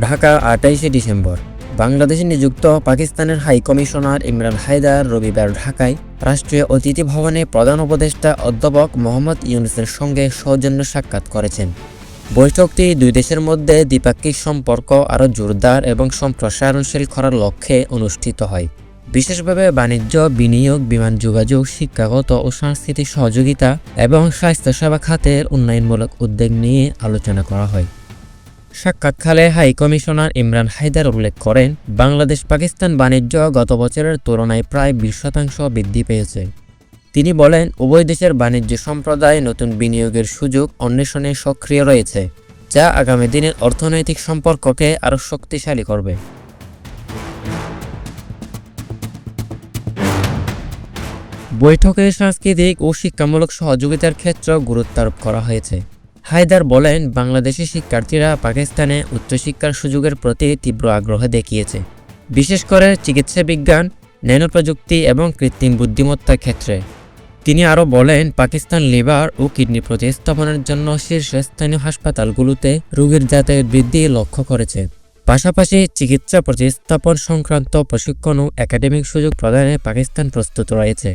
Dhaka ২৮শে December. বাংলাদেশে নিযুক্ত পাকিস্তানের হাই কমিশনার ইমরান হায়দার রবিবার ঢাকায় রাষ্ট্রীয় অতিথি ভবনে প্রধান উপদেষ্টা অধ্যাপক মোহাম্মদ ইউনূসের সঙ্গে সৌজন্য সাক্ষাৎ করেছেন। বৈঠকটি দুই দেশের মধ্যে দ্বিপাক্ষিক সম্পর্ক আরও জোরদার এবং সম্প্রসারণশীল করার লক্ষ্যে অনুষ্ঠিত হয়। বিশেষভাবে বাণিজ্য, বিনিয়োগ, বিমান যোগাযোগ, শিক্ষাগত ও সাংস্কৃতিক সহযোগিতা এবং স্বাস্থ্যসেবা খাতের উন্নয়নমূলক উদ্যোগ নিয়ে আলোচনা করা হয়। সাক্ষাৎকালে হাই কমিশনার ইমরান হায়দার উল্লেখ করেন, বাংলাদেশ পাকিস্তান বাণিজ্য গত বছরের তুলনায় প্রায় 20% বৃদ্ধি পেয়েছে। তিনি বলেন, উভয় দেশের বাণিজ্য সম্প্রদায় নতুন বিনিয়োগের সুযোগ অন্বেষণে সক্রিয় রয়েছে, যা আগামী দিনের অর্থনৈতিক সম্পর্ককে আরও শক্তিশালী করবে। বৈঠকে সাংস্কৃতিক ও শিক্ষামূলক সহযোগিতার ক্ষেত্রে গুরুত্ব আরোপ করা হয়েছে। হায়দার বলেন, বাংলাদেশি শিক্ষার্থীরা পাকিস্তানে উচ্চশিক্ষার সুযোগের প্রতি তীব্র আগ্রহ দেখিয়েছে, বিশেষ করে চিকিৎসা বিজ্ঞান, ন্যানো প্রযুক্তি এবং কৃত্রিম বুদ্ধিমত্তার ক্ষেত্রে। তিনি আরও বলেন, পাকিস্তান লিভার ও কিডনি প্রতিস্থাপনের জন্য শীর্ষস্থানীয় হাসপাতালগুলোতে রোগীর যাতায়াত বৃদ্ধি লক্ষ্য করেছে। পাশাপাশি চিকিৎসা প্রতিস্থাপন সংক্রান্ত প্রশিক্ষণ ও একাডেমিক সুযোগ প্রদানে পাকিস্তান প্রস্তুত রয়েছে।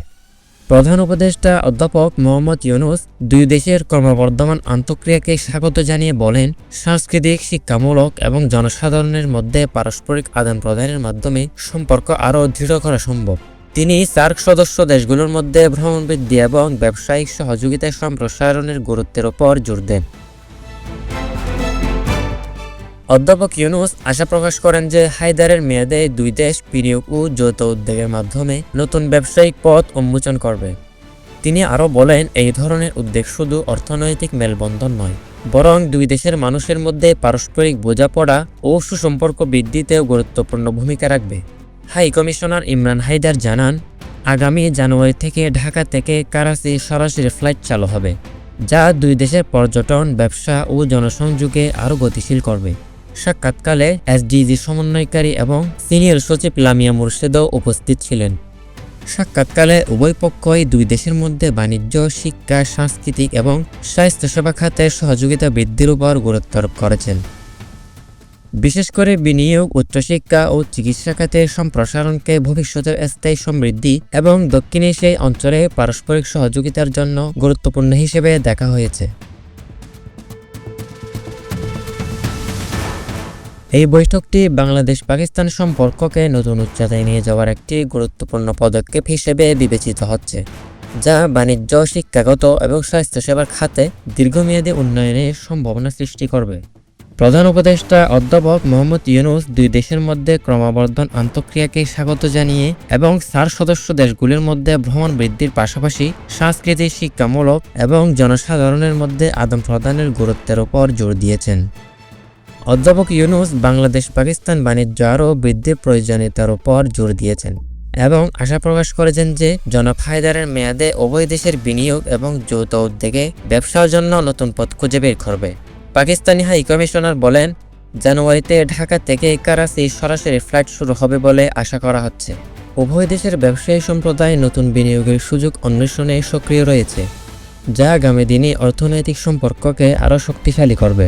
প্রধান উপদেষ্টা অধ্যাপক মোহাম্মদ ইউনূস দুই দেশের ক্রমবর্ধমান আন্তঃক্রিয়াকে স্বাগত জানিয়ে বলেন, সাংস্কৃতিক, শিক্ষামূলক এবং জনসাধারণের মধ্যে পারস্পরিক আদান প্রদানের মাধ্যমে সম্পর্ক আরও দৃঢ় করা সম্ভব। তিনি সার্ক সদস্য দেশগুলোর মধ্যে ভ্রমণ বৃদ্ধি এবং ব্যবসায়িক সহযোগিতা সম্প্রসারণের গুরুত্বের ওপর জোর দেন। অধ্যাপক ইউনূস আশা প্রকাশ করেন যে হায়দারের মেয়াদে দুই দেশ বিনিয়োগ ও যৌথ উদ্যোগের মাধ্যমে নতুন ব্যবসায়িক পথ উন্মোচন করবে। তিনি আরও বলেন, এই ধরনের উদ্যোগ শুধু অর্থনৈতিক মেলবন্ধন নয়, বরং দুই দেশের মানুষের মধ্যে পারস্পরিক বোঝাপড়া ও সুসম্পর্ক বৃদ্ধিতেও গুরুত্বপূর্ণ ভূমিকা রাখবে। হাই কমিশনার ইমরান হায়দার জানান, আগামী জানুয়ারি থেকে ঢাকা থেকে করাচি সরাসরি ফ্লাইট চালু হবে, যা দুই দেশের পর্যটন, ব্যবসা ও জনসংযোগে আরও গতিশীল করবে। সাক্ষাৎকালে এসডিজি সমন্বয়কারী এবং সিনিয়র সচিব লামিয়া মুর্শেদও উপস্থিত ছিলেন। সাক্ষাৎকালে উভয় পক্ষই দুই দেশের মধ্যে বাণিজ্য, শিক্ষা, সাংস্কৃতিক এবং স্বাস্থ্যসেবা খাতে সহযোগিতা বৃদ্ধির উপর গুরুত্ব আরোপ করেছেন। বিশেষ করে বিনিয়োগ, উচ্চশিক্ষা ও চিকিৎসা খাতের সম্প্রসারণকে ভবিষ্যতের স্থায়ী সমৃদ্ধি এবং দক্ষিণ এশিয়ায় অঞ্চলে পারস্পরিক সহযোগিতার জন্য গুরুত্বপূর্ণ হিসেবে দেখা হয়েছে। এই বৈঠকটি বাংলাদেশ পাকিস্তান সম্পর্ককে নতুন উচ্চতায় নিয়ে যাওয়ার একটি গুরুত্বপূর্ণ পদক্ষেপ হিসেবে বিবেচিত হচ্ছে, যা বাণিজ্য, শিক্ষাগত এবং স্বাস্থ্যসেবার খাতে দীর্ঘমেয়াদী উন্নয়নের সম্ভাবনা সৃষ্টি করবে। প্রধান উপদেষ্টা অধ্যাপক মোহাম্মদ ইউনূস দুই দেশের মধ্যে ক্রমবর্ধমান আন্তঃক্রিয়াকে স্বাগত জানিয়ে এবং সার্ক সদস্য দেশগুলির মধ্যে ভ্রমণ বৃদ্ধির পাশাপাশি সাংস্কৃতিক, শিক্ষামূলক এবং জনসাধারণের মধ্যে আদান প্রদানের গুরুত্বের উপর জোর দিয়েছেন। অধ্যাপক ইউনূস বাংলাদেশ পাকিস্তান বাণিজ্য আরও বৃদ্ধির প্রয়োজনীয়তার উপর জোর দিয়েছেন এবং আশা প্রকাশ করেছেন যে জনাব হায়দারের মেয়াদে উভয় দেশের বিনিয়োগ এবং যৌথ উদ্যোগে ব্যবসার জন্য নতুন পথ খুঁজে বের করবে। পাকিস্তানি হাই কমিশনার বলেন, জানুয়ারিতে ঢাকা থেকে করাচি সরাসরি ফ্লাইট শুরু হবে বলে আশা করা হচ্ছে। উভয় দেশের ব্যবসায়ী সম্প্রদায় নতুন বিনিয়োগের সুযোগ অন্বেষণে সক্রিয় রয়েছে, যা আগামী দিনে অর্থনৈতিক সম্পর্ককে আরও শক্তিশালী করবে।